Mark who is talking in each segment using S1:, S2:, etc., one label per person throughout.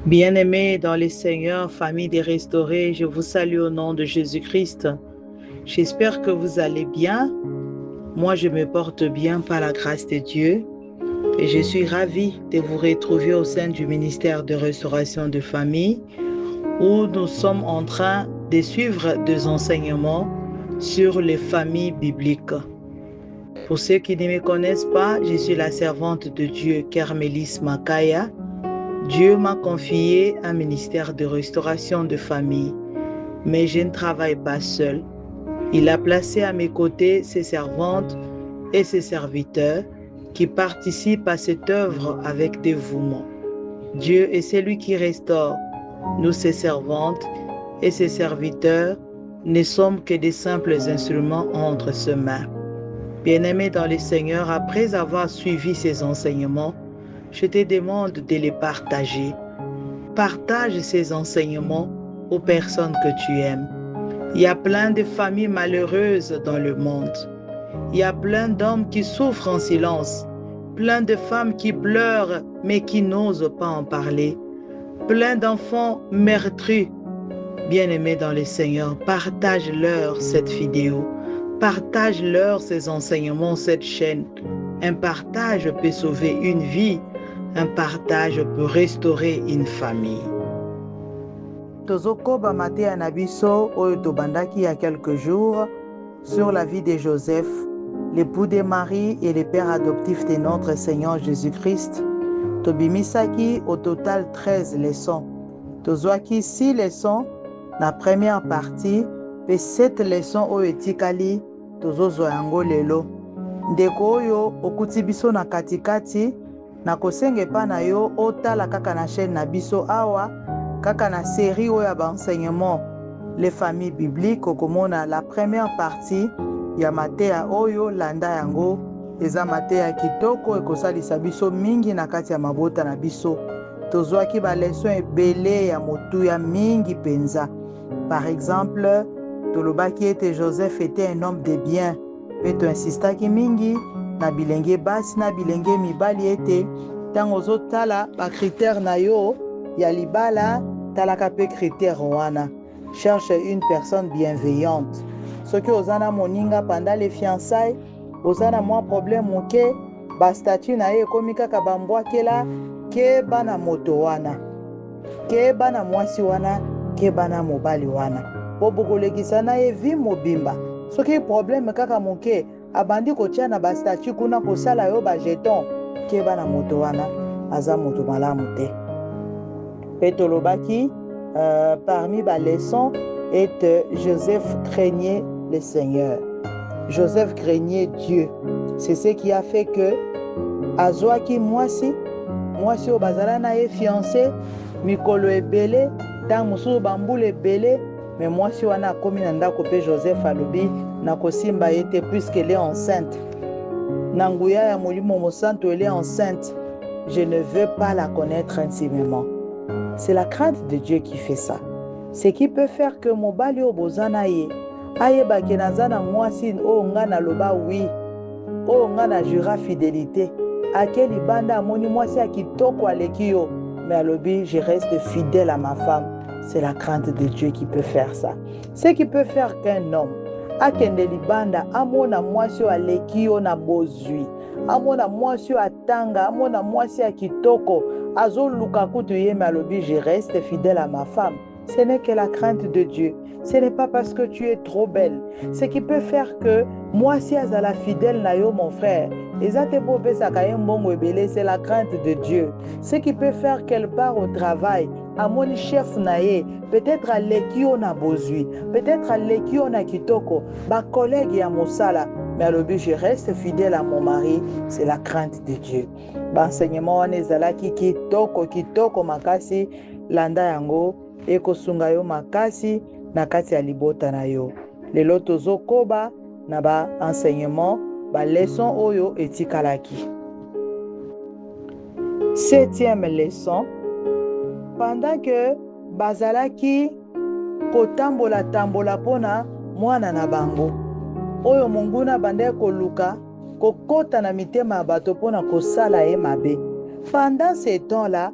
S1: Bien-aimés dans les Seigneurs, famille des restaurés, je vous salue au nom de Jésus-Christ. J'espère que vous allez bien. Moi, je me porte bien par la grâce de Dieu et je suis ravie de vous retrouver au sein du ministère de restauration de famille où nous sommes en train de suivre des enseignements sur les familles bibliques. Pour ceux qui ne me connaissent pas, je suis la servante de Dieu, Carmélis Makaya. Dieu m'a confié un ministère de restauration de famille, mais je ne travaille pas seul. Il a placé à mes côtés ses servantes et ses serviteurs qui participent à cette œuvre avec dévouement. Dieu est celui qui restaure. Nous, ses servantes et ses serviteurs, ne sommes que des simples instruments entre ses mains. Bien-aimés dans le Seigneur, après avoir suivi ces enseignements, je te demande de les partager. Partage ces enseignements aux personnes que tu aimes. Il y a plein de familles malheureuses dans le monde. Il y a plein d'hommes qui souffrent en silence. Plein de femmes qui pleurent mais qui n'osent pas en parler. Plein d'enfants meurtris. Bien-aimés dans le Seigneur, partage-leur cette vidéo. Partage-leur ces enseignements, cette chaîne. Un partage peut sauver une vie. Un partage peut restaurer une famille. Tozokoba mateya na biso oyo tobandaki il y a quelques jours sur la vie de Joseph, l'époux de Marie et le père adoptif de notre Seigneur Jésus-Christ. Tobimisaki au total 13 leçons. Tozwaki 6 leçons na première partie pe 7 leçons oyo etikali tozozwa yango lelo. Ndeko oyo okuti biso na katikati na kosenga epa na yo otala kaka na chaîne na biso awa kaka na série oyo ya baenseignement les familles bibliques okomona la première partie ya mateya oyo landa yango eza mateya kitoko ekosalisa biso mingi na kati ya mabota na biso. Tozwaki baleson ebele ya motuya mingi penza. Par exemple, tolobaki ete Joseph était un homme de bien pe toinsistaki mingi na bilenge basi na bilenge mibali ete ntango ozotala bakritère na yo ya libala talaka pe critère wana. Cherche une personne bienveillante. Soki oza na moninga pendant les fiançailles, oza na mwa problème moke, bastatut na ye ekomi kaka bambwakela keba na moto wana, keba na mwasi wana, keba na mobali wana po bokolekisa na ye vi mobimba. Soki problème kaka moke abandi kotia na bastatut kuna kosala yo bajeton, keba na moto wana aza moto malamu te. Pe tolobaki parmi les leçons est Joseph craignait le Seigneur. Joseph craignait Dieu. C'est ce qui a fait que azwaki mwasi oyo bazala na ye fiancé mikolo ebele ntango mosusu bambula ebele me mwasi wana akomi na ndako pe Joseph alobi na kosimba ye te puisque elle est enceinte. Na nguya ya molimo mosantu elle est enceinte. Je ne veux pas la connaître intimement. C'est la crainte de Dieu qui fait ça. Ce qui peut faire que mobali oyo bozana ye ayebake naza na mwasi oyo nga naloba oui, oyo nga na jura fidélité, ake libanda amoni mwasi ya kitoko aleki yo mais alobi je reste fidèle à ma femme. C'est la crainte de Dieu qui peut faire ça. Ce qui peut faire qu'un homme akende libanda amona mwasi oyo aleki yo na bozwi, amona mwasi oyo atanga, amona mwasi ya kitoko azoluka kutu ye mais alobi je reste fidèle à ma femme. Ce n'est que la crainte de Dieu. Ce n'est pas parce que tu es trop belle. Ce qui peut faire que moi si azala fidèle na yo mon frère, c'est la crainte de Dieu. Ce qui peut faire qu'elle part au travail, à mon chef naye, peut-être à l'équion na bozui, peut-être à l'équion na kitoko, ba collègue ya mosala, mais à l'objet je reste fidèle à mon mari, c'est la crainte de Dieu. Enseignement wana ezalaki kitoko makasi landa yango ekosunga yo makasi na kati ya libota na yo. Lelo tozokoba na ba enseignement ba leçon oyo etikalaki. 7e leçon. Pendant que bazalaki kotambola pona mwana na bango oyo monguna bande koluka kokota na mitema bato pona kosala ye mabe. Pendant ce temps-là,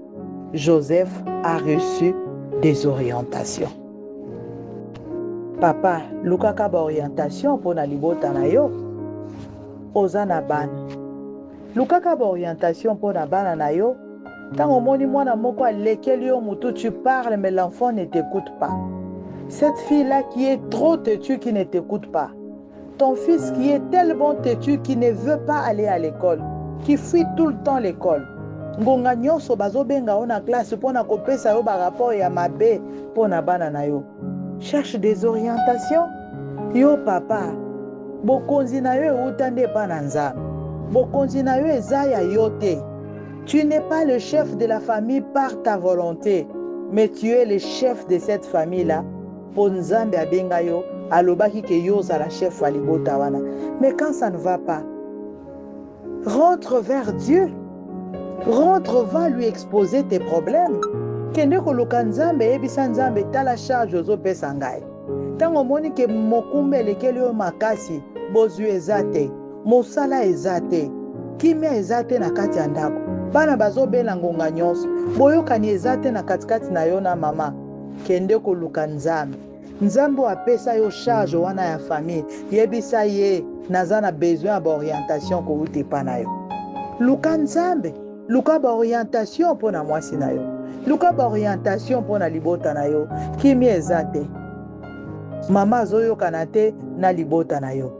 S1: Joseph a reçu des orientations. Papa, lukaka ba orientation pour na libota na yo. Oza na bana. Lukaka ba orientation pour na bana na yo. Tant au moni mwana moko alekeli yo mutu, tu parles mais l'enfant ne t'écoute pas. Cette fille-là qui est trop têtue, qui ne t'écoute pas. Ton fils qui est tellement têtu, qui ne veut pas aller à l'école, qui fuit tout le temps l'école. Ngonga nyonso bazobenga ona classe pona kopesa yo ba rapport ya mabe pona bana na yo. Cherche des orientations. Yo papa, bokonzi na yo utande pa na nzambe. Bokonzi na yo eza ya yo te. Tu n'es pas le chef de la famille par ta volonté, mais tu es le chef de cette famille-là. Po nzambe abenga yo, alobaki ke yo za la chef wa libota wana. Mais quand ça ne va pas, rentre vers Dieu. Rentre, va lui exposer tes problèmes. Kende koluka nzambe ebisa nzambe tala charge ozo pesa ngai. Tango moni ke mokumbe lekeli yo makasi, bozwi eza te, mosala eza te, kimia eza te na kati ya ndako. Bana bazobela ngonga nyonso, boyokani eza te na katikati na yo na mama. Kende koluka nzambe. Nzambe apesa yo charge wana ya famille, yebisa ye naza na besoin ba orientation ko uti pa na yo. Luka nzambe. Luka ba orientation pour na mwasi na yo. Luka ba orientation pour na libota na yo. Kimi eza te. Mama zoyokana te na libota na yo.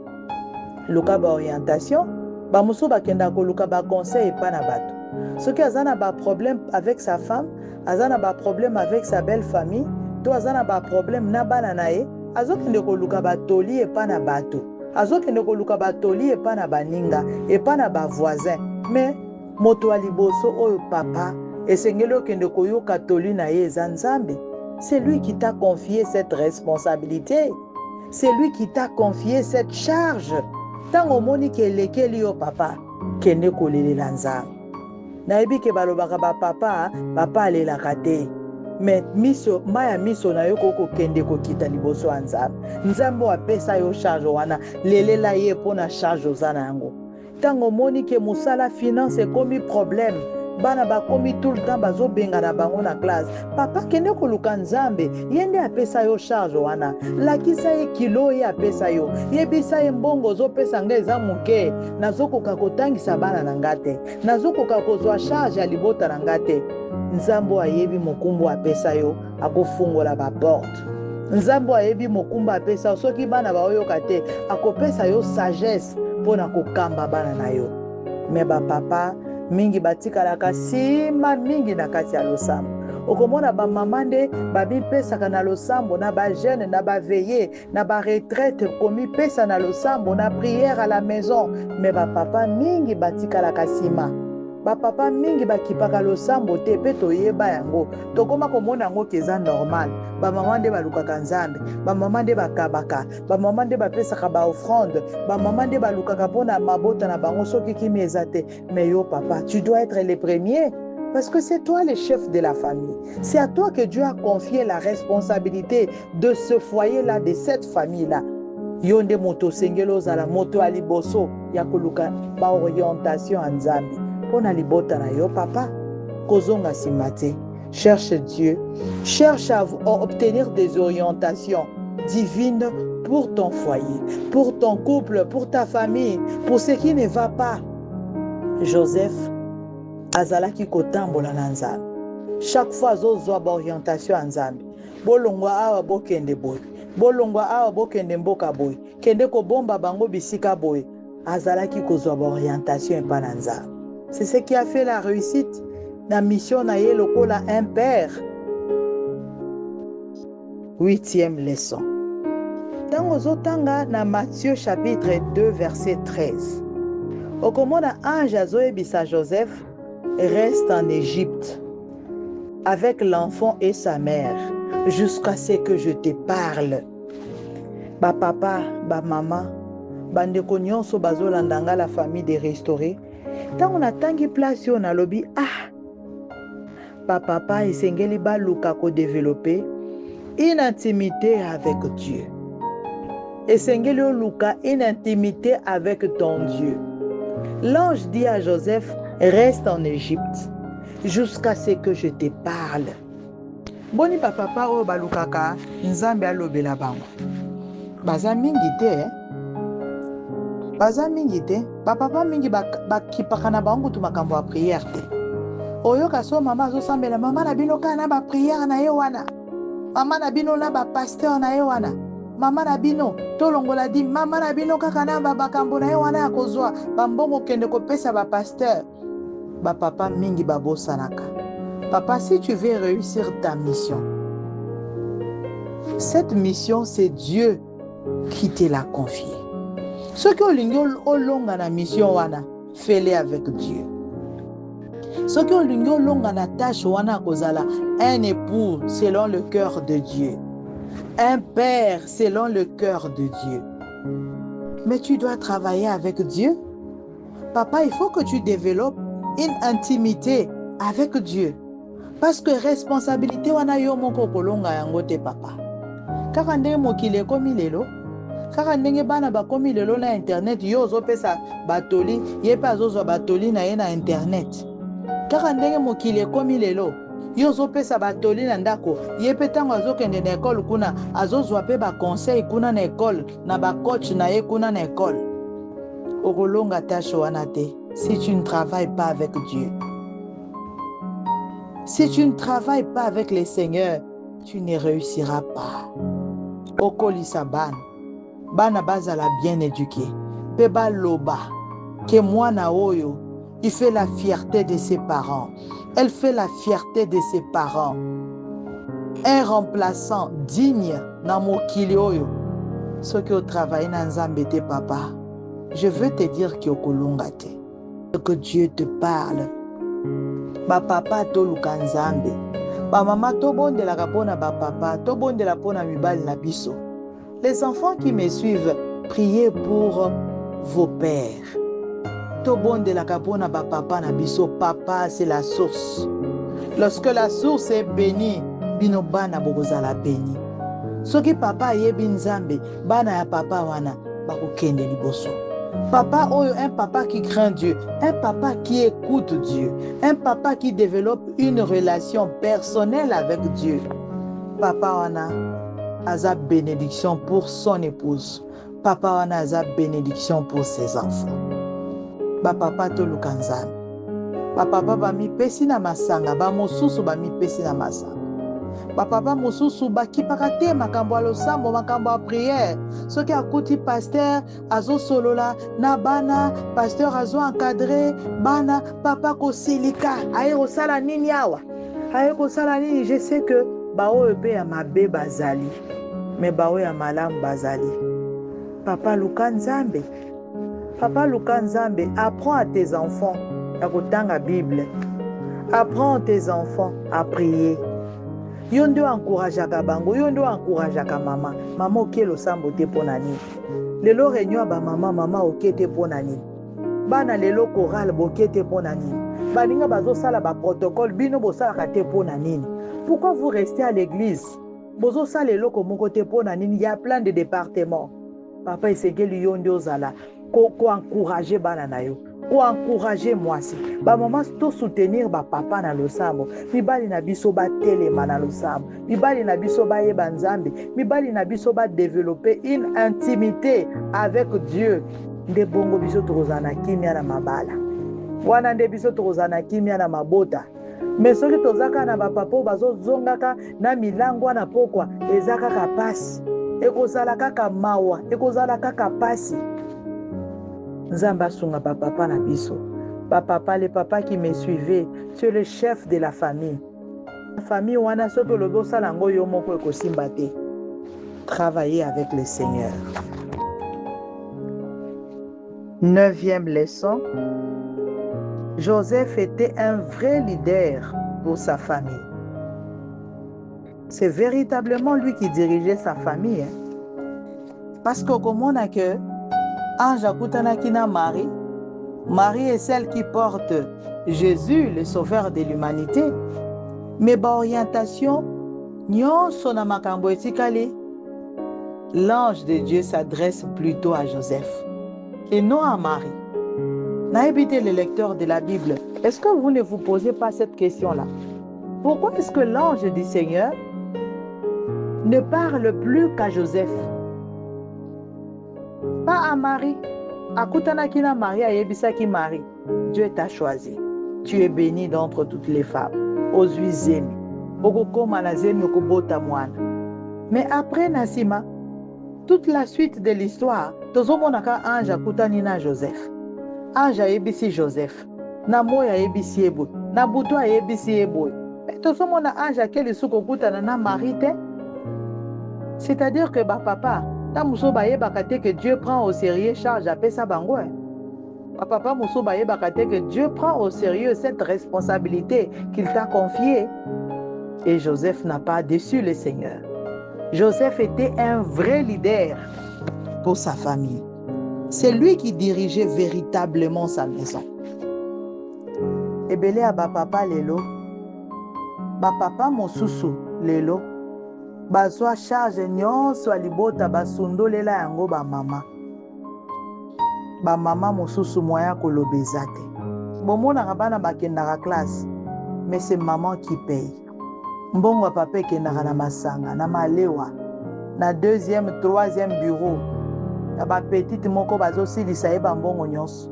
S1: Luka ba orientation. Ba muso bakenda ko luka ba conseil pa na bato. Soki azana ba problème avec sa femme, azana ba problème avec sa belle famille, to azana ba problème na bana na ye, azokende ko luka ba toli e pa na bato. Azokende ko luka ba toli e pa na baninga, e pa na ba voisin. Mais moto aliboso oyo papa esengeli okende koyoka toli na ye eza nzambe. C'est lui qui t'a confié cette responsabilité. C'est lui qui t'a confié cette charge. Tango moni ke lekeli yo papa kende kolelela nzambe. Nayebi ke balobaka ba papa alelaka te. Mais miso maya miso na yo koko kende kokita liboso ya nzambe. Nzambe apesa yo charge wana lelela ye pona charge ozana yango. Tango moni ke musala finance ekomi problème, bana bakomi tout le temps bazobenga na bango na classe, papa kende koluka nzambe yende apesa yo charge wana, lakisa ye kilo ye apesa yo, yebisa ye mbongo ozopesa nga eza moke, nazokoka kotangisa bana na nga te, nazokoka kozwa charge ya libota na nga te. Nzambe ayebi mokumbu apesa yo akofungola ba porte. Nzambe ayebi mokumbu apesa yo soki bana baoyoka te akopesa yo sagesse pona kokamba bana na yo. Me ba papa mingi batikalaka sima mingi na kati ya losambo. Okomona ba mama nde babipesaka na losambo na ba jeune na ba veillé na ba retraite komi pesa na losambo na prière à la maison. Me ba papa mingi batikalaka sima. Ba papa mingi bakipaka losambo te pe toyeba yango. Tokoma komona yango keza normal. Ba mama nde balukaka nzambe, ba mama nde bakabaka, ba mama nde bapesaka ba offrande, ba mama nde balukaka pona mabota na bango soki kimi eza te. Mais yo papa, tu dois être le premier parce que c'est toi le chef de la famille. C'est à toi que Dieu a confié la responsabilité de ce foyer-là, de cette famille-là. Yo nde moto sengelo zala moto aliboso ya koluka ba orientation en nzambe. Pona libota na yo papa, kozonga simate. Cherche Dieu, cherche à obtenir des orientations divines pour ton foyer, pour ton couple, pour ta famille, pour ce qui ne va pas. Joseph azalaki kotambola na nzambe. Chaque fois azozwa ba orientation ya nzambe. Bolongwa awa bokende boy, bolongwa awa bokende mboka boy, kende kobomba bango bisika boy. Azalaki kozwa ba orientation epa na nzambe. C'est ce qui a fait la réussite. La mission na ye lokola un père. 8e leçon. Tango zotanga na Matthieu chapitre 2 verset 13. Okomona ange azoyebisa Joseph reste en Égypte avec l'enfant et sa mère jusqu'à ce que je te parle. Ba papa, ba mama, bandeko nyonso bazolandanga la famille de restaurer. Tango natangi place yo na lobi papa esengeli baluka ko développer une intimité avec Dieu. Esengeli luka une intimité avec ton Dieu. L'ange dit à Joseph, reste en Égypte. jusqu'à ce que je te parle. Boni papa o balukaka nzambe alobela bango. Baza mingi te, baza mingi te. Papa mingi bakipaka na bango tu makambo ya prière te. Oyoka so mama azosambela mama na bino kana ba prière na ye wana. Mama na bino na ba pasteur na ye wana. Mama na bino tolongola di mama na bino kaka na bakambo na ye wana ya kozwa bambongo kende kopesa ba pasteur. Ba papa mingi babosanaka. Papa, si tu veux réussir ta mission, cette mission c'est Dieu qui te l'a confiée. Ce que olingi olonga na mission wana, fais-le avec Dieu. Ce que olingi olonga na tâche wana kozala, un époux selon le cœur de Dieu. Un père selon le cœur de Dieu. Mais tu dois travailler avec Dieu. Papa, il faut que tu développes une intimité avec Dieu. Parce que responsabilité wana yo moko kolonga yango te papa. Kaka ndenge mokili ekomi lelo, kaka ndenge bana bakomi lelo na internet, yo ozopesa batoli, ye pe azozwa batoli na ye na internet. Kaka ndenge mokili ekomi lelo, yo ozopesa batoli na ndako, ye pe tango azokende na ekole kuna, azozwa pe ba conseil kuna na ekole, na ba coach na ye kuna na ekole. Okolonga tâche wana te, si tu ne travailles pas avec Dieu. Si tu ne travailles pas avec le Seigneur, tu ne réussiras pas. Okolisa bana bazala bien éduqué. Peba loba, que mwana oyo, il fait la fierté de ses parents. Elle fait la fierté de ses parents. Un remplaçant digne na mokili oyo. Ce que au travail na nzambe te papa, je veux te dire que okolonga te. Que Dieu te parle. Ba papa toluka nzambe. Ba mama tobondelaka pona ba papa, tobondela pona mibali na biso. Les enfants qui me suivent, priez pour vos pères. Tobondelaka pona ba papa na biso. Papa, c'est la source. Lorsque la source est bénie, bino bana bokozala béni. Soki papa yebi nzambe, bana ya papa wana bakokende liboso. Papa, un papa qui craint Dieu, un papa qui écoute Dieu, un papa qui développe une relation personnelle avec Dieu. Papa wana aza bénédiction pour son épouse. Papa wana aza bénédiction pour ses enfants. Ba papa toluka nzambe. Ba papa bami pesi na masanga, ba mosusu bami pesi na masanga. Ba papa mosusu bakipaka te makambo ya losambo, makambo ya prière. Soki akuti pasteur azo solola na bana, pasteur azo encadré bana, papa kosilika aye kosala nini awa, aye kosala nini. Je sais que baoyo pe ya mabe bazali, mais baoyo ya malamu bazali. Papa luka nzambe. Papa luka nzambe. Apprends à tes enfants à kotanga Bible. Apprends à tes enfants à prier. Yo nde encourageaka bango, yo nde encourageaka mama. Mama okie losambo te pona nini. Lelo réunion ba mama okie te pona nini. Bana lelo chorale bokie te pona nini. Baninga bazosala ba protocole bino bosalaka te pona nini. Pourquoi vous restez à l'église? Bozo sala eloko moko te pona nini. Il y a plein de départements. Papa esengeli yo nde ozala ko encourager bana na yo. Pour encourager moi si ba maman to soutenir ba papa na losambo, mibali na biso ba telema na losambo, mibali na biso ba yeba nzambe, mibali na biso ba développer une intimité avec Dieu. Nde bongo biso tokozana kimia na mabala, wana nde biso tokozana kimia na mabota. Mais soki tozaka na ba papa bazo zongaka na milango wana pokwa ezaka ka pasi, ekozala kaka mawa, ekozala kaka pasi. Nzamba sunga papa na biso. Papa, les papas qui me suivaient, c'est le chef de la famille. La famille wana soki lobo salango yo moko ekosimba te. Travailler avec le Seigneur. 9e leçon. Joseph était un vrai leader pour sa famille. C'est véritablement lui qui dirigeait sa famille. Parce que comme on a que Ange akutanaki na Marie. Marie est celle qui porte Jésus, le sauveur de l'humanité. Mais ba orientation, nyonso na makambo etikali, l'ange de Dieu s'adresse plutôt à Joseph et non à Marie. N'habitez les lecteurs de la Bible. Est-ce que vous ne vous posez pas cette question-là? Pourquoi est-ce que l'ange du Seigneur ne parle plus qu'à Joseph? Pas à Marie. Akutana kina Marie ayebisaki Marie. Dieu t'a choisi. Tu es bénie d'entre toutes les femmes. Ozui zemi. Okokoma na zemi okobota mwana. Mais après Nassima, toute la suite de l'histoire, tozomonaka ange akutani na Joseph. Ange ayebisi Joseph. Na moya ayebisi eboy. Na butu ayebisi eboy. Mais tozomona ange akeli suko kutana na Marie te. C'est-à-dire que papa, ta muso baye bakate que Dieu prend au sérieux charge à pesa bango. Papa muso baye bakate que Dieu prend au sérieux cette responsabilité qu'il t'a confiée. Et Joseph n'a pas déçu le Seigneur. Joseph était un vrai leader pour sa famille. C'est lui qui dirigeait véritablement sa maison. Ebele a papa lelo, papa mosusu lelo, bazwa charge nyonso alibota basundolela yango mama mosusu moya kolobeza te. Bomonaka bana bakendaka classe, mais c'est maman qui paye. Mbongo papa ekendaka na masanga, na malewa, na deuxième, troisième bureau, na bapetite moko bazosilisa ye bambongo nyonso.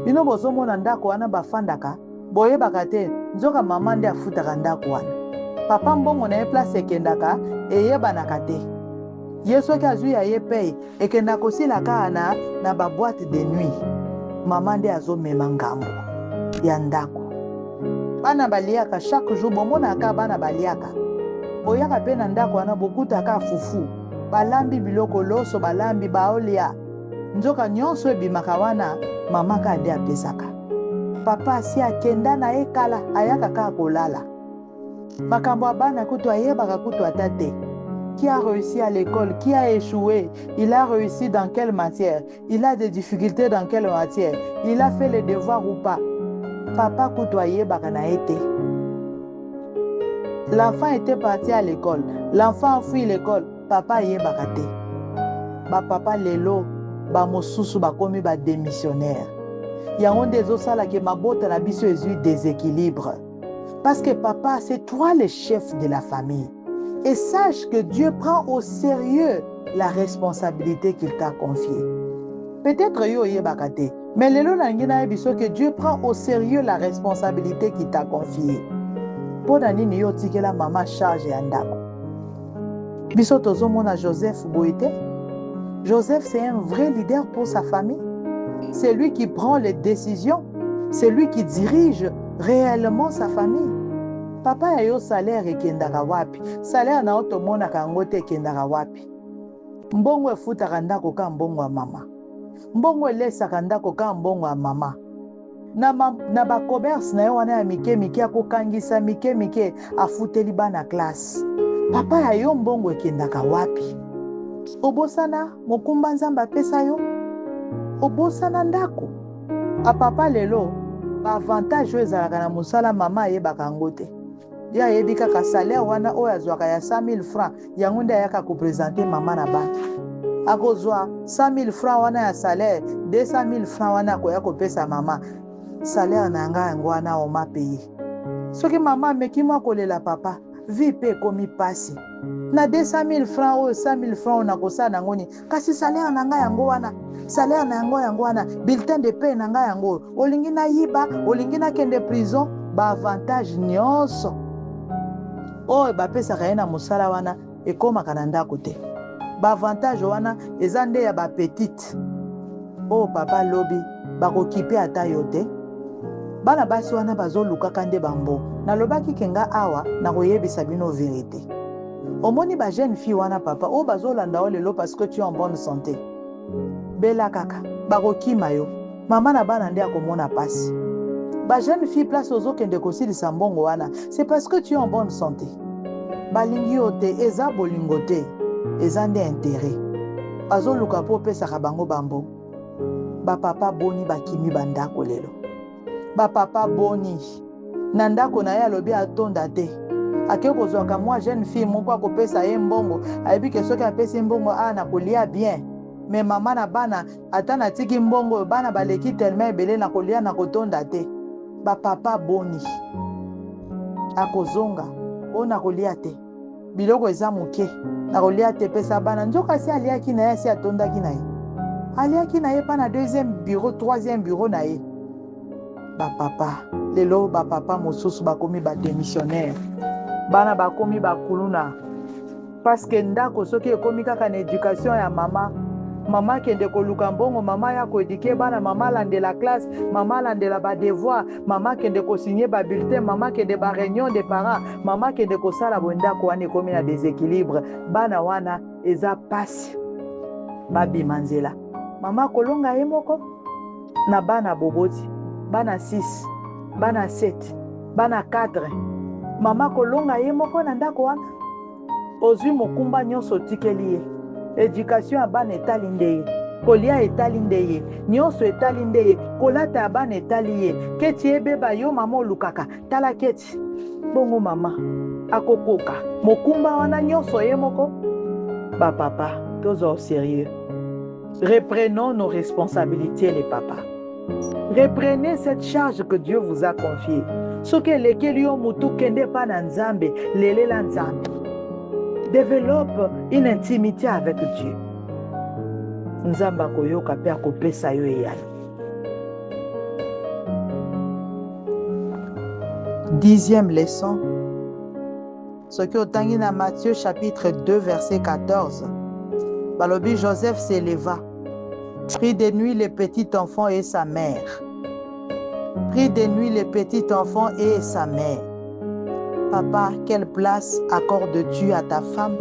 S1: Bino bozomona ndako wana bafandaka, boyebaka te nzoka mama nde afutaka ndako wana. Papa mbongo na ye place ekendaka eyebanaka te. Ye soki azwi ya ye paye ekendaka kosilaka na baboîte de nuit. Mama nde azomema ngambo ya ndako. Bana baliaka chaque jour bomonaka bana baliaka. Boyaka pe na ndako wana bokutaka fufu. Balambi biloko loso balambi baolia. Nzoka nyonso ebimaka wana mama ka nde apesaka. Papa si akenda na ekala ayaka ka kolala. Makambo ya bana kutu ayebaka kutu ata te. Qui a réussi à l'école, qui a échoué, il a réussi dans quelle matière, il a des difficultés dans quelle matière, il a fait les devoirs ou pas. Papa kutu ayebaka na ete. L'enfant était parti à l'école, l'enfant a fui l'école, papa ayebaka te. Papa lelo, mosusu bakomi démissionnaire. Yango ndezo sala ke mabota na biso ezui déséquilibre. Parce que papa, c'est toi le chef de la famille. Et sache que Dieu prend au sérieux la responsabilité qu'il t'a confiée. Peut-être yo yebaka te, mais lelo nangina biso que Dieu prend au sérieux la responsabilité qu'il t'a confiée. Pona nini yo tikela mama charge ya ndako. Biso tozomona Joseph boite. Joseph, c'est un vrai leader pour sa famille. C'est lui qui prend les décisions. C'est lui qui dirige réellement sa famille. Papa ya yo salaire ekendaka wapi? Salaire na otomona kango te ekendaka wapi? Mbongo efutaka ndako ka mbongo ya mama. Mbongo elesaka ndako ka mbongo ya mama. Na ba commerce na yo wana ya mike akokangisa mike afuteli bana classe. Papa ya yo mbongo ekendaka wapi? Obosana mokumba nzamba pesa yo? Obosana ndako. A papa lelo, ba avantage ezalaka na musala mama ayebaka ngo te. Ya yebi kaka salaire wana oyo azwaka ya 100 000 francs, yango nde ayaka kopresente mama na bana. Akozwa 100 000 francs wana ya salaire, 200 000 francs wana akoya kopesa mama. Salaire na nga yango wana oma paye. Soki mama ameki mwa kolela papa, vi pe komi pasi. Na 200 000 francs oyo 100 000 francs na kosala nango ni, kasi salaire na nga yango wana. Salaire na yango wana, bulletin de paie na nga yango. Olingi na yiba, olingi na kende prison, ba avantage nyonso. Oyo bapesaka ye na mosala wana ekomaka na ndako te. Ba avantage wana eza nde ya ba petite. Oh papa lobi bakokipe ata yo te. Bana basi wana bazolukaka nde bambo. Nalobaki kenga awa na koyebisa bino vérité. Omoni ba jeune fille wana papa o bazolanda o lelo parce que tu es en bonne santé. Bela kaka bakokima yo. Mama na bana nde akomona pasi. Ba jeune fille place ozokende kosilisa mbongo wana, c'est parce que tu es en bonne santé. Balingi yo te eza bolingo te, eza nde intérêt. Bazoluka po pesaka bango bambo. Ba papa boni bakimi bandako lelo. Ba papa boni na ndako na ye alobi atonda te. Ake kozwaka mwa jeune fille moko akopesa ye mbongo, ayebi ke soki apesi mbongo na kolia bien. mais mama na bana ata na tiki mbongo bana baleki tellement ebele na kolia na kotonda te bapapa boni akozonga o na kolia te biloko eza moke na kolia te pesa bana nzoka si aliaki na ye si atondaki na ye aliaki na ye pa na deuxième bureau troisième bureau na ye bapapa lelo bapapa mosusu bakomi badémissionnaire bana bakomi bakuluna parce que ndako soki ekomi kaka na éducation ya mama kende koluka mbongo mama ya koedike bana mama alandela classe mama alandela badevoir mama kende kosigner babulletin mama kende baréunion de parents mama kende kosala bondako wana ekomi na déséquilibre bana wana eza pasi babima nzela mama kolonga ye moko na bana boboti bana 6 bana 7 bana 4 mama kolonga ye moko na ndako wana ozwi mokumba nyonso otikeli ye éducation ya bana etali nde ye kolia etali nde ye nyonso etali nde ye kolata ya bana etali ye keti ebeba yo mama olukaka tala keti bongo mama akokoka mokumba wana nyonso ye moko bapapa tozwa au sérieux. Reprenons nos responsabilités les papas. Reprenez cette charge que Dieu vous a confiée. Soki elekeli yo mutu kende pa na nzambe lelela nzambe. Développe une intimité avec Dieu. Nzamba koyoka pe akopesa yo eyala. 10e leçon. Ce qui otangi na Matthieu chapitre 2 verset 14. Balobi Joseph s'éleva, prit de nuit le petit enfant et sa mère. Prit de nuit le petit enfant et sa mère. Papa, quelle place accordes-tu à ta femme?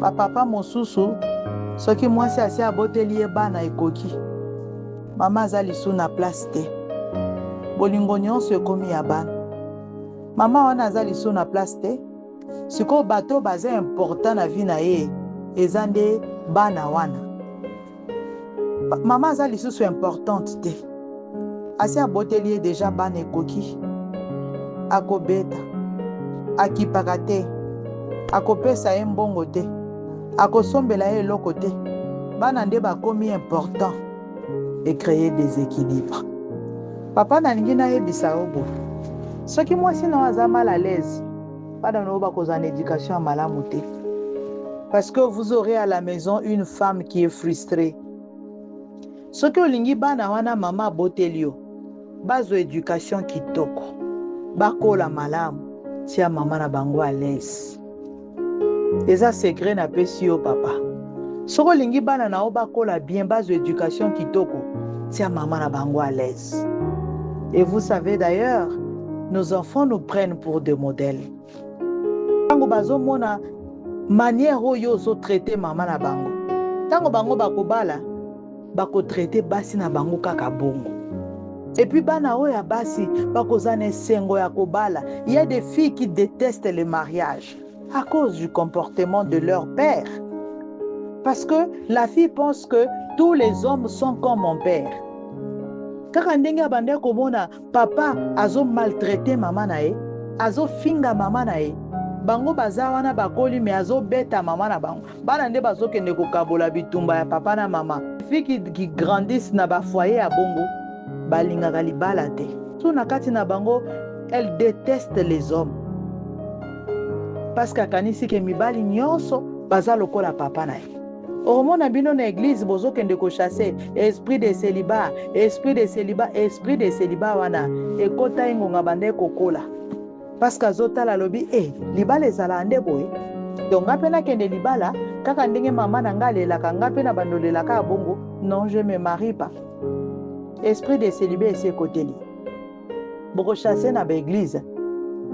S1: Papa mosusu, ce qui moi c'est assez aboteli bana ekoki. Mama azali sous na place te. Bolingo nyonso ekomi ya bana. Mama wana azali sous na place te. Siko bato baza important na vie na ye. Ezande bana wana. Mama azali sous importante te. Asi aboteli déjà bana ekoki. Akobeta, akipaka te, akopesa ye mbongo te, akosombela ye eloko te. Bana nde bakomi important et créer des équilibres. Papa nalingi nayebisa yo boye. Soki mwasi na aza mal à l'aise, bana no bakozwa na éducation ya malamu te. Parce que vous aurez à la maison une femme qui est frustrée. Soki olingi bana wana mama aboteli yo, bazwa éducation kitoko. Bakola malamu tia mama na bango à l'aise. Eza secret na pesi yo papa. Soko lingi bana na o bakola bien base éducation kitoko tia mama na bango à l'aise. Et vous savez d'ailleurs, nos enfants nous prennent pour des modèles. Tango bazo mona manière oyo zo traiter mama na bango. Tango bango bakobala bako traiter basi na bango kaka bongo. Et puis bana oya basi bakozane sengo ya kobala. Il y a des filles qui détestent le mariage à cause du comportement de leur père. Parce que la fille pense que tous les hommes sont comme mon père. Kaka ndenge abande komona papa azo maltraiter mama na ye, azo finga mama na ye. Bango baza wana bakoli me azo beta mama na bango. Bana nde bazo kende kokabola bitumba ya papa na mama. Les filles qui grandissent na ba foyer à bongo balingaka libala te. So na kati na bango, elle déteste les hommes. Parce que kanisi ke mibali nyonso baza lokola papa na ye. Oromona bino na église bozo kende ko chasser esprit de célibat, esprit de célibat, esprit de célibat wana ekota ingonga bande kokola. Parce que azotala lobi libala ezala ande boye. Donc ngape na kende libala kaka ndenge mama na ngalela ka ngape na bandolela ka bongo. Non, je me marie pas. Esprit de célibat ese koteli. Boko chasser na ba église.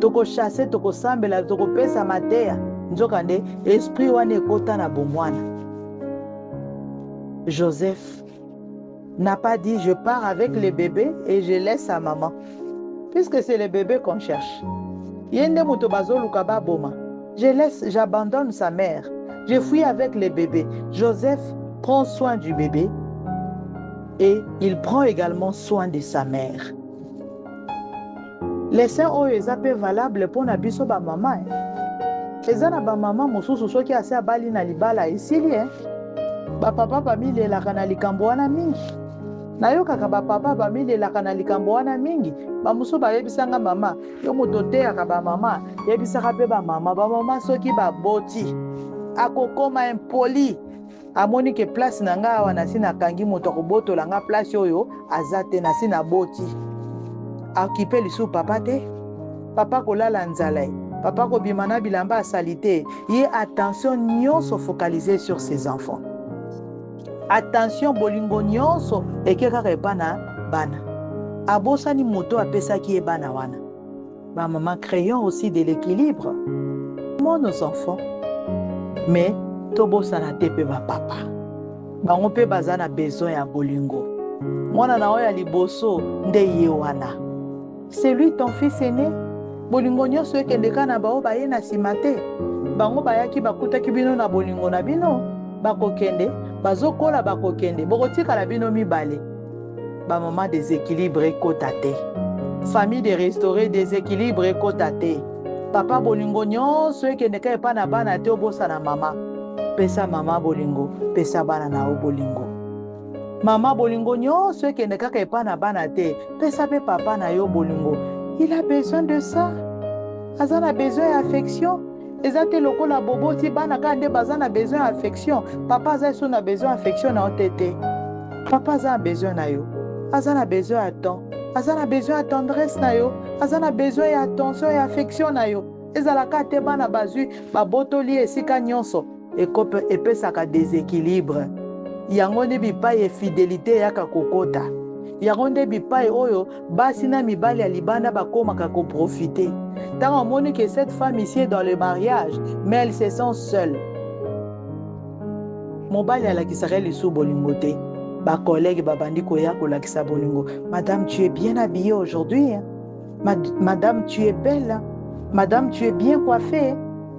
S1: Toko chasser toko sambela toko pesa matea. Nzokande esprit wane ekota na bomwana. Joseph n'a pas dit je pars avec le bébé et je laisse à maman. Puisque c'est le bébé qu'on cherche. Yende muto bazoluka ba boma. J'abandonne sa mère. Je fuis avec le bébé. Joseph prend soin du bébé et il prend également soin de sa mère. Les saints oyo eza pe valable pour na biso ba mama. Eza na ba mama mosusu soki ase abali na libala esili Papa bamilelaka na likambo wana mingi. Nayokaka papa bamilelaka na likambo wana mingi. Bamusu bayebisanga mama, yo moto teyaka bamama, yebisaka mpe bamama soki baboti akokoma impoli. Amoni ke place na nga awa nasi nakangi moto akobotola nga place oyo aza te nasi naboti. Akipe lisu papa te. Papa kolala nzala ye. Papa kobima na bilamba asali te. Ye attention nyonso focalisé sur ses enfants. Attention bolingo nyonso ekekaka epa na bana. Abosani moto apesaki ye bana wana. Ba maman créons aussi de l'équilibre pour nos enfants. Mais tobosana te pe ba papa. Bango pe bazana besoin ya bolingo. Mwana na oya liboso nde ye wana. C'est lui ton fils aîné. Bolingo nyonso ekendeka na bao baye na nsima te. Bango bayaki bakutaki bino na bolingo na bino. Bakokende, bazokola bakokende. Bokotikala bino mibale. Ba maman déséquilibre ekota te. Famille de restaurer déséquilibre ekota te. Papa bolingo nyonso ekendeka epa na bana te obosa na mama. Pesa mama bolingo, pesa bana na o bolingo. Mama bolingo nyonso ekendeka epa na bana te. Pesa pe papa na yo bolingo. Il a besoin de ça. Azana besoin d'affection. Ezate lokola bobo ti bana kande bazana besoin d'affection. Papa aza na besoin d'affection na otete. Papa aza besoin na yo. Azana besoin de temps. Azana besoin de tendresse na yo. Azana besoin d'attention et affection na yo. Ezalaka te bana bazui babotoli esika nyonso. Ekope epesaka déséquilibre. Yango nde bipai e fidélité yaka kokota. Yango nde bipai oyo basi na mibali ya libanda bakomaka ko profiter. Tant on montre que cette femme ici est dans le mariage, mais elle se sent seule. Mobali alakisaka lisu bolingo te. Ba collègue babandi koya kolakisa bolingo. Madame, tu es bien habillée aujourd'hui. Hein? Madame, tu es belle. Hein? Madame, tu es bien coiffée.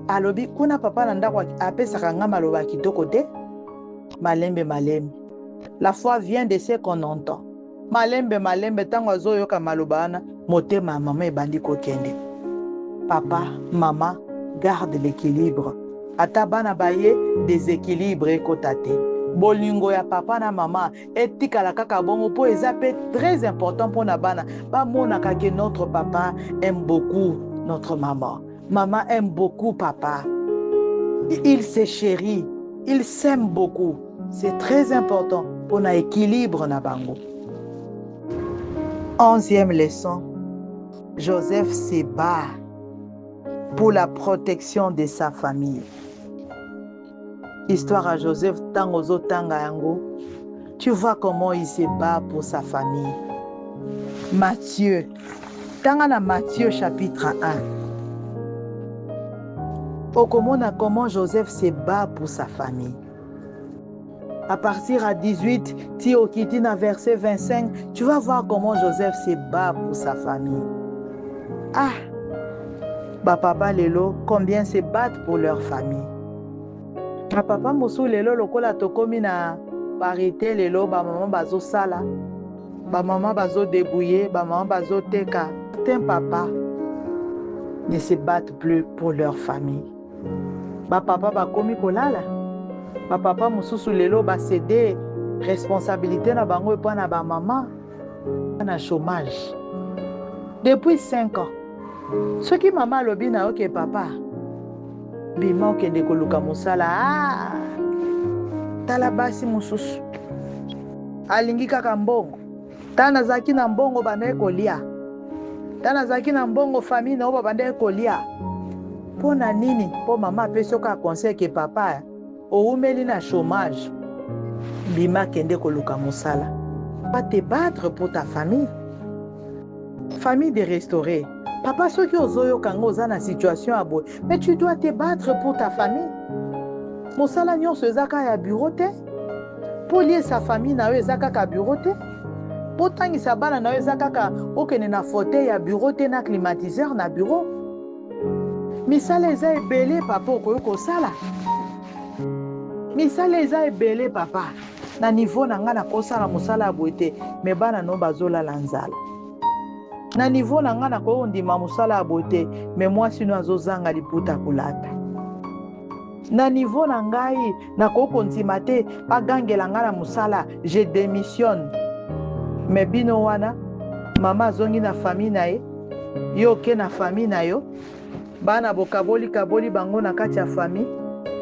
S1: Alobi kuna papa nanda kwa apesaka nga maloba kitoko te. Malembe malembe. La foi vient de ce qu'on entend. Malembe malembe tango azoyoka malobana motema mama ebandi kokende. Papa, maman, garde l'équilibre. Ata bana baye déséquilibre ekotate. Bolingo ya papa na mama etikala kaka bongo po eza pe très important pour na bana. Ba monaka ke notre papa aime beaucoup notre maman. Maman aime beaucoup papa. Il se chérit, il s'aime beaucoup. C'est très important pour na équilibre na bango. 11e leçon. Joseph se bat pour la protection de sa famille. Histoire à Joseph Tangozo Tangayango. Tu vois comment il se bat pour sa famille. Matthieu. Tangana Matthieu chapitre 1. Comment Joseph se bat pour sa famille. À partir à 18, Tiokitina verset 25, tu vas voir comment Joseph se bat pour sa famille. Ah, ba papa lelo, combien se battent pour leur famille. Ba papa mosu lelo lokola tokomi na parité lelo, ba maman bazo sala, ba maman bazo débrouiller, ba maman bazo teka. Certains papas ne se battent plus pour leur famille. Ba papa ba komi kolala. Ba papa mosusu lelo ba céder responsabilité na bango epa na ba maman na chômage. Depuis 5 ans. Ce qui maman lobi na ok papa. Bima okende koluka mosala. Ah! Tala basi mosusu. Alingi kaka mbongo. Tana zaki na mbongo banda kolia. Tana zaki na mbongo famille na oba banda kolia. Pona nini? Po mama pesoka conseil ke papa oumeli na chômage. Bima kende koluka mosala. Va te battre pour ta famille. Famille de restaurer. Papa soki ozoyo kango za na situation abo, mais tu dois te battre pour ta famille. Mosala nyonso ezaka ya bureau te. Pour lier sa famille na yo ezaka ka bureau te. Po tangisa bana na yo ezaka ka okene na fauteuil ya bureau te na climatiseur na bureau. Misala eza ebele papa okoyo kosala. Misala eza ebele papa. Na niveau na nga na kosala mosala boite, me bana no bazolala nzala. Na niveau na nga na ko ndima mosala boite, me mwasi no azozanga liputa kolata. na niveau na ngai nakokondima te bagangela ngai na musala, je démissionne. Mais bino wana mama azongi na famille na ye, yo ke na famille na yo, bana bokaboli kaboli bango na kati ya famille,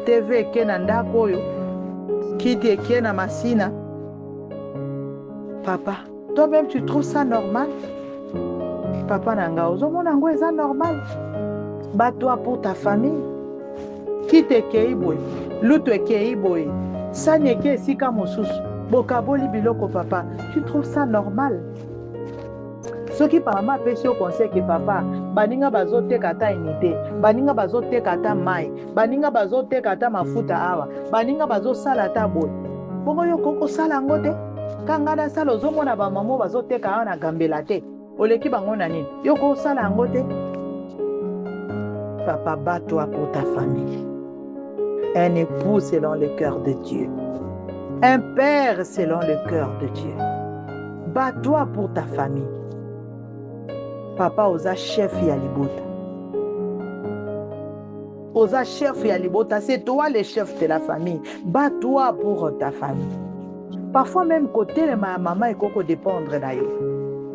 S1: TV eke na ndako oyo, kiti eke na masina. Papa, toi-même tu trouves ça normal? Papa nanga ozomona yango eza normal. Bat-toi pour ta famille. Kiti ekei boye, lutu ekei boye, sani eke esika mosusu, bokaboli biloko papa, tu trouves ça normal? Soki pa mama apesi yo conseil ke papa, baninga bazoteka ata unité, baninga bazoteka ata mai, baninga bazoteka ata mafuta awa, baninga bazosala ata boye, bongo yo kokosala yango te? Kanga na sala ozomona bamamo bazoteka awa na gambela te, oleki bango na nini? Yo kokosala yango te? Papa, bats-toi pour ta famille. Un époux selon le cœur de Dieu. Un père selon le cœur de Dieu. Bats-toi pour ta famille. Papa, oza chef ya libota. Oza chef ya libota, c'est toi le chef de la famille. Bats-toi pour ta famille. Parfois même côté le maman et koko dépendre na yo.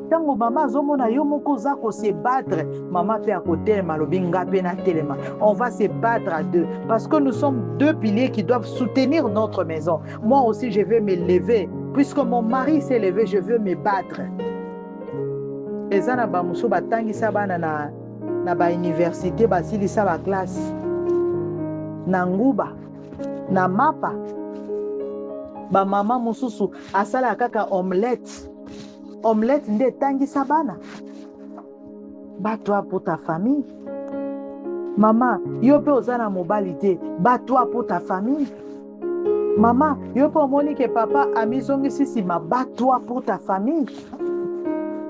S1: Tango mama zomona yo moko za ko se battre, maman fait à côté malobi ngape na telema. On va se battre à deux parce que nous sommes deux piliers qui doivent soutenir notre maison. Moi aussi je vais me lever puisque mon mari s'est levé, je veux me battre. Eza na ba muso batangisa bana na ba université basilisa ba classe. Na nguba, na mapa. Ba mama mususu asala kaka omelette. Omelette nde tangisa bana. Bats-toi pour ta famille. Maman, yo pe ozana mobalité. Bats-toi pour ta famille. Maman, yo pe omoni ke papa amizongi sisima. Bats-toi pour ta famille.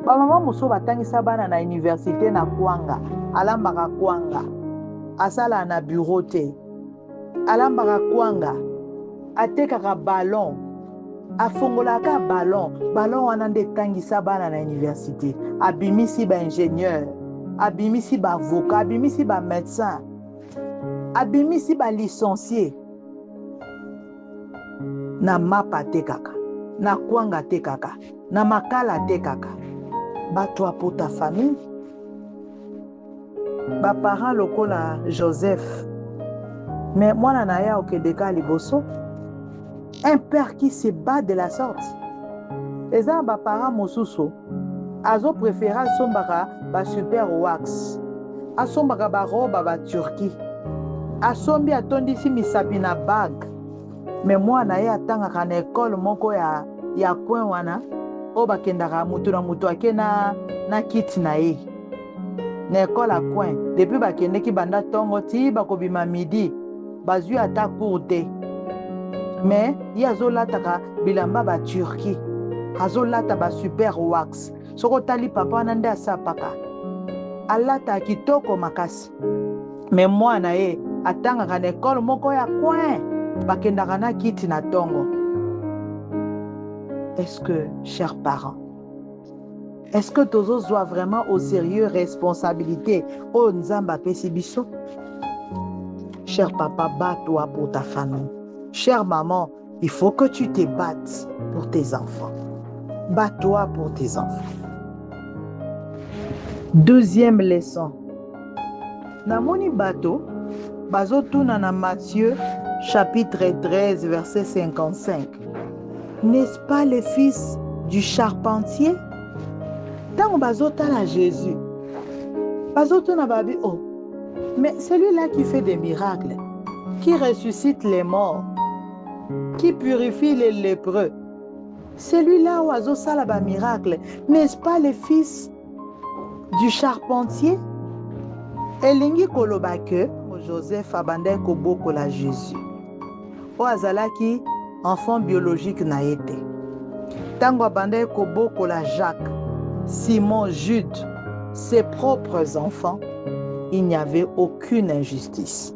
S1: Ba maman muso batangisa bana na université na kwanga. Alambaka kwanga. Asala na bureau te. Alambaka kwanga. Atekaka ballon. Afongolaka ballon wana nde tangisa bana na université, abimisi ba ingénieur, abimisi ba avocat, abimisi ba médecin, abimisi ba licencié. Na mapa te kaka, na kwanga te kaka, na makala te kaka. Bats-toi pour ta famille. Ba parents lokola Joseph, mais mwana na ya okedeka liboso. Un père qui se bat de la sorte. Les ans parents mosusu, azo préféra sombaka ba super wax, asombaka ba robe ba Turquie, asombi atondisi misapi na bag. Mais moi na ye atangaka na école moko ya coin wana, o bakendaka mutu na mutu akena na kit na ye. Na école à coin, depuis bakendeki banda tongo ti bakobima midi, bazui ata courte. Mais il y a zolataka bilamba ba Turquie, azolata ba super wax. Soko tali papa nande asapaka. Alata kitoko makasi. Mais moi na ye atanga ka école moko ya coin, bakendaka na kiti na tongo. Est-ce que, chers parents, est-ce que tozo doit vraiment au sérieux responsabilité o nzamba pesi biso? Cher papa, bats-toi pour ta famille. Chère maman, il faut que tu te battes pour tes enfants. Bats-toi pour tes enfants. Deuxième leçon. Namoni bato, bazotuna na Matthieu, chapitre 13, verset 55. N'est-ce pas le fils du charpentier? Tant bazotala Jésus, bazotuna babi, oh, mais celui-là qui fait des miracles, qui ressuscite les morts, qui purifie les lépreux. Celui-là où azo salaba miracle, n'est-ce pas le fils du charpentier? Elingi koloba ke Joseph abandai koboko la Jésus. O azalaki enfant biologique na ete. Tango abandai koboko la Jacques, Simon, Jude, ses propres enfants, il n'y avait aucune injustice.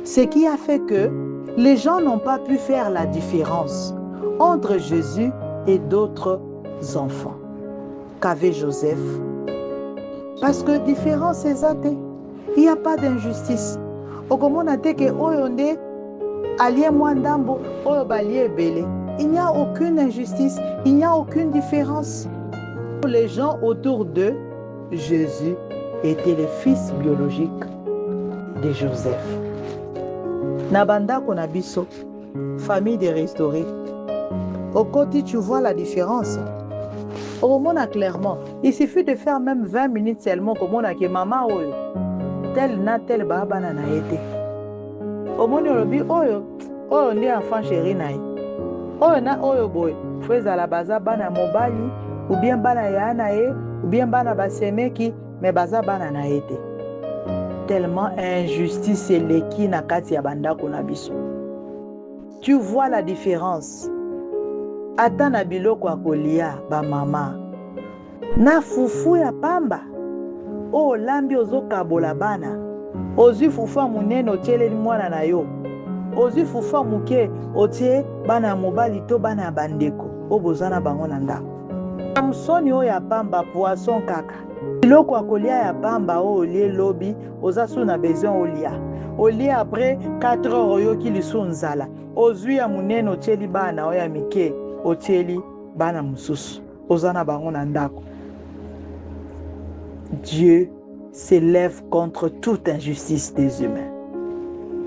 S1: Ce qui a fait que les gens n'ont pas pu faire la différence entre Jésus et d'autres enfants qu'avait Joseph. Parce que différence est athée. Il n'y a pas d'injustice. Okomona teke oyonde Allié Mwandambo, oyo balie belé. Il n'y a aucune injustice, il n'y a aucune différence. Pour les gens autour d'eux, Jésus était le fils biologique de Joseph. Nabanda Konabiso, famille des restaurés. Au côté, tu vois la différence. Au moment clairement, il suffit de faire même 20 minutes seulement comme on a que maman oyo. Tel na tel baba na été. Au moment où oyo oyo ndi enfant chéri na ye. Oyo na oyo boy, faiza la baza bana mobali ou bien bana ya na ye ou bien bana basemeki mais baza bana na été. Tellement injustice eleki na kati ya bandako na biso. Tu vois la différence. Ata na biloko ya kolia ba mama. Na fufu ya pamba. O lambi ozokabola bana. Ozwi fufu munene otieleli mwana na yo. Ozwi fufu muke otie bana mobali to bana bandeko. Obozana bango na ndako. Samsoni o ya pamba poisson kaka. Biloko ya kolia ya pamba o olie lobi ozasu na besoin olia. Olia après 4 heures oyoki lisu nzala. Ozwi ya munene otieli bana o ya mike otieli bana mususu. Ozana bango na ndako. Dieu s'élève contre toute injustice des humains.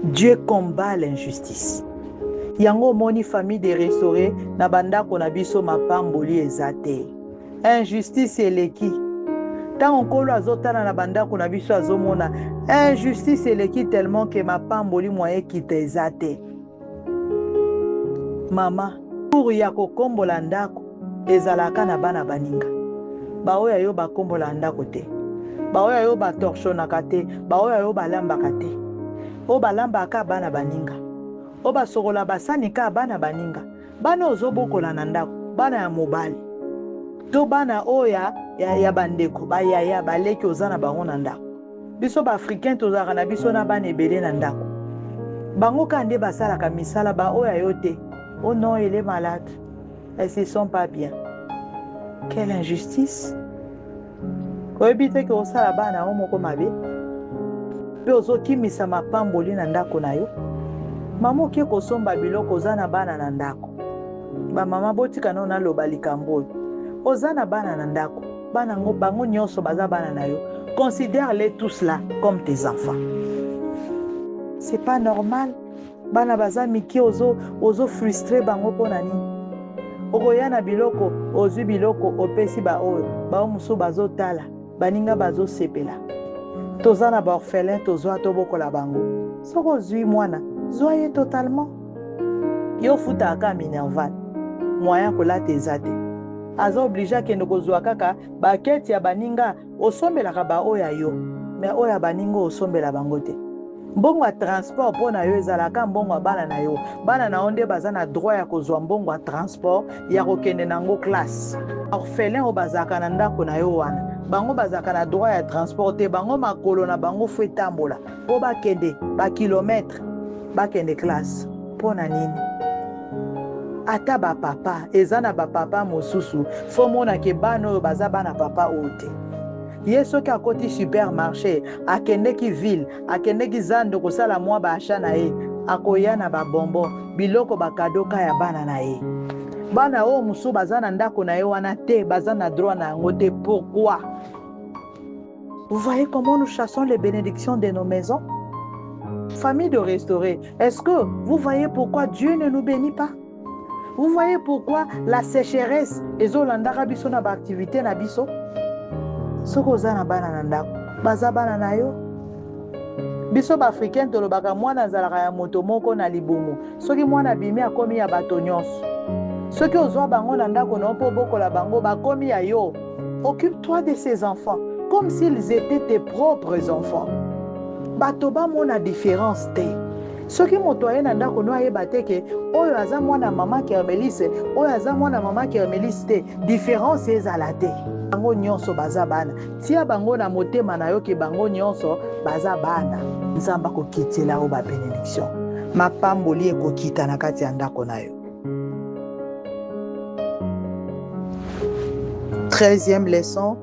S1: Dieu combat l'injustice. Yango moni famille de restaurés na bandako na biso mapamboli ezate. Injustice eleki. Tant onkolo azotana na bandako na biso azomona injustice eleki tellement que mapamboli moye kita ezate. Mama, pour ya kokombola ndako ezalaka na bana baninga. Baoya yo bakombola ndako te. Baoya yo batorshonaka te. Baoya yo balambaka te. O balambaka bana baninga. O basokola basanika bana baninga. Bana ozobokola na ndako. Bana ya mobali. To bana oya ya bandeko. Bayaya baleki ozana bango na ndako. Biso ba africain tozaka na biso na bana ebele na ndako. Bango kande basalaka misala ba oya yo te. Oh non, il est malade. Elles se sont pas bien. Quelle injustice. Koyebite ke osala bana o moko mabe. Pe ozokimisa mapamboli na ndako na yo. Mama okie kosomba biloko oza na bana na ndako. Ba mama botika no na loba likambo. Oza na bana na ndako. Bana ngo bango nyonso baza bana na yo. Considère-les tous là comme tes enfants. C'est pas normal. Bana baza miki ozo frustré bango pona nini. Okoya na biloko, ozwi biloko opesi ba oyo, ba musu bazotala, baninga bazosepela. Toza na ba orphelin tozwa tobokola bango. Soko ozwi mwana, zoye totalement. Yo futa aka minerval. Moyen kolata ezate. Azo obligé kende kozwa kaka ba keti ya baninga osombelaka ba oya yo. Mais oya baninga osombela bango te. Mbongo ya transport po na yo ezalaka mbongo ya bana na yo. Bana na onde baza na droit ya kozwa mbongo ya transport ya kokende nango classe. Orphelin o bazaka na ndako na yo wana. Bango bazaka na droit ya transport te. Bango makolo na bango fo etambola. Po bakende ba kilometre bakende classe. Po na nini? Ata ba papa ezana ba papa mosusu fo mona ke bana oyo baza bana papa ote. Yeso ki akoti supermarché, akendeki ville, akendeki zando kosala mwa baasha na ye, akoya na babombo, biloko bakadoka ya bana na ye. Bana o musu baza na ndako na ye wana te, baza na droit na yango te. Pourquoi? Vous voyez comment nous chassons les bénédictions de nos maisons? Famille de restaurés, est-ce que vous voyez pourquoi Dieu ne nous bénit pas? Vous voyez pourquoi la sécheresse ezolandaka biso na ba activité na biso? Soko za na bana na ndako baza bana na yo. Biso ba africain tolobaka mwana zalaka ya moto moko na libumu. Soki mwana bimi akomi ya bato nyonso. Soki ozwa bango na ndako na mpo bokola bango bakomi ya yo. Occupe-toi de ces enfants comme s'ils étaient tes propres enfants. Bato ba mona différence te. Soki moto aye na ndako no ayeba te ke oyo aza mwana mama Kermelise, oyo aza mwana mama Kermelise te, différence ezala te. Bango nyonso baza bana. Tia bango na motema na yo ke bango nyonso baza bana. Nzamba kokitela o ba bénédiction. Mapamboli ekokita na kati ya ndako na yo. 13e leçon.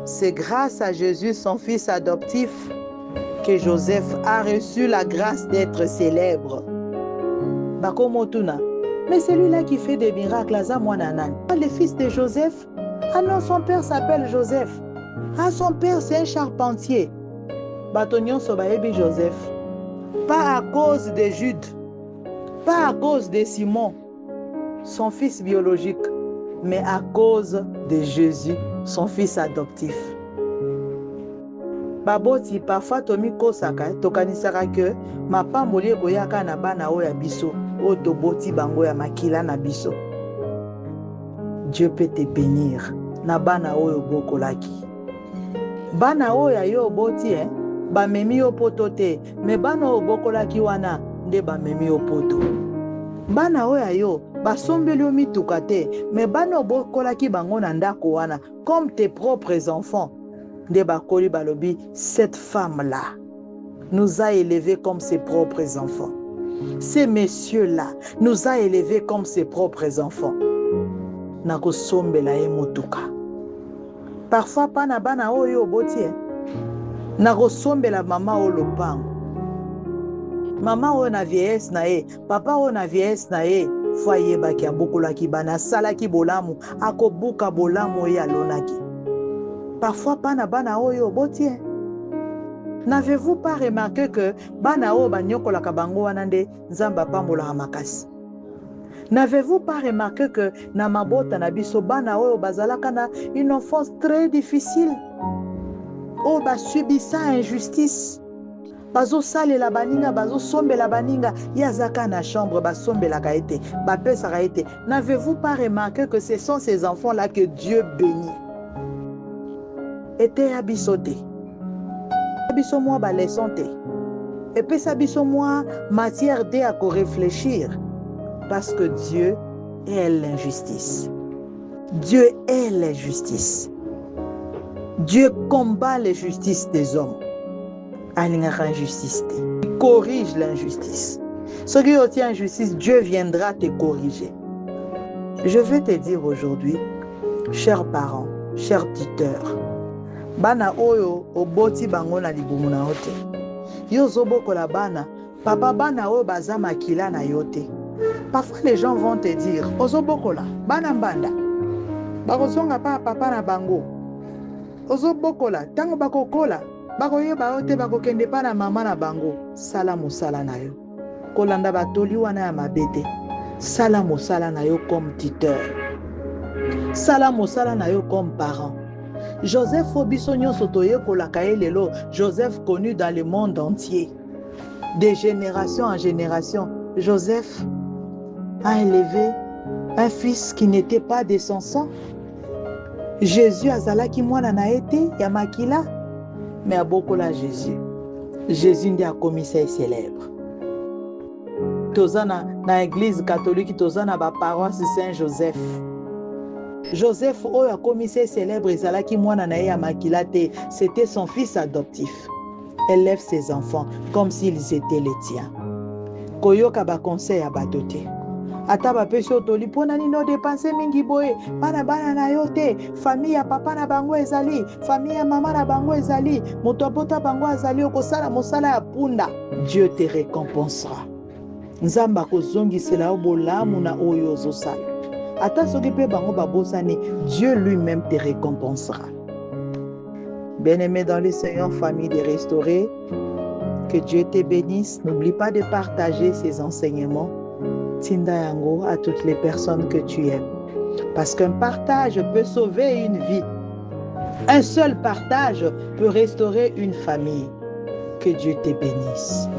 S1: C'est grâce à Jésus, son fils adoptif, que Joseph a reçu la grâce d'être célèbre. Bakomotuna. Mais celui-là qui fait des miracles, le fils de Joseph. Ah non, son père s'appelle Joseph. Ah, son père, c'est un charpentier. Batonion Sobaebi Joseph. Pas à cause de Jude, pas à cause de Simon, son fils biologique, mais à cause de Jésus, son fils adoptif. Baboti parfois tomi kosaka tokanisaka que ma pamboli koyaka na bana oya biso o toboti bango ya makila na biso. Dieu peut te bénir na bana oyo bokolaki. Bana oya yo boti bamemi yo poto te, me bana oyo bokolaki wana nde bamemi yo poto. Bana oya yo basombeli yo mituka te, me bana oyo bokolaki bango na ndako wana comme tes propres enfants. De bakoli balobi, cette femme-là nous a élevés comme ses propres enfants. Ces messieurs-là nous a élevés comme ses propres enfants. Nako sombela e motuka. Parfois pas na bana oyo boti nako sombela mama o lopango. Mama oyo na vieillesse na ye, papa oyo na vieillesse na ye, foye baki abokolaki bana salaki bolamu, akobuka bolamu ye alonaki. Parfois, bana oyo botie. N'avez-vous pas remarqué que bana oyo banyokolaka bango wana nde nzamba pambolaka makasi? N'avez-vous pas remarqué que na mabota na biso bana oyo bazalaka na une enfance très difficile? Oyo basubisa injustice. Bazo salela baninga, bazo sombela baninga, yazaka na chambre basombelaka ete, bapesaka ete. N'avez-vous pas remarqué que ce sont ces enfants-là que Dieu bénit? Était abisoté. Abiso moi balesonté. Et puis abiso moi matière de à réfléchir. Parce que Dieu est l'injustice. Dieu est l'injustice. Dieu combat l'injustice des hommes. Alingara injustice. Il corrige l'injustice. Ce qui obtient injustice, Dieu viendra te corriger. Je vais te dire aujourd'hui, chers parents, chers tuteurs, bana oyo oboti bango na libumu na yote. Yo zoboko la bana, papa bana oyo baza makila na yote. Parfois les gens vont te dire, ozoboko la, bana mbanda. Bakozonga pa papa na bango. Ozoboko la, tango bakokola, bakoyeba yote bakokende pa na mama na bango. Sala mosala na yo. Kolanda batoli wana ya mabete. Sala mosala na yo comme tuteur. Sala mosala na yo comme parent. Joseph Obisonyo Sotoye Kolakaye Lelo, Joseph connu dans le monde entier. De génération en génération, Joseph a élevé un fils qui n'était pas de son sang. Jésus azalaki mwana na été yamakila, mais a beaucoup la Jésus. Jésus ndi a commissaire célèbre. Tozana na église catholique, tozana ba paroisse Saint-Joseph. Joseph oyo commissaire célèbre ezalaki mwana na ye ya makila te, c'était son fils adoptif. Élève ses enfants comme s'ils étaient les tiens. Koyoka ba conseil à batote. Ata ba pesi otoli pona nino dépenser mingi boye, bana na yo te, famille ya papa na bango ezali, famille ya mama na bango ezali, moto bota bango azali okosala mosala ya punda. Dieu te récompensera. Nzamba kozongisela obolamu na oyo ozosala. Dieu lui-même te récompensera. Bien-aimé dans le Seigneur, famille de restaurer, que Dieu te bénisse. N'oublie pas de partager ces enseignements. Tinda yango à toutes les personnes que tu aimes. Parce qu'un partage peut sauver une vie. Un seul partage peut restaurer une famille. Que Dieu te bénisse.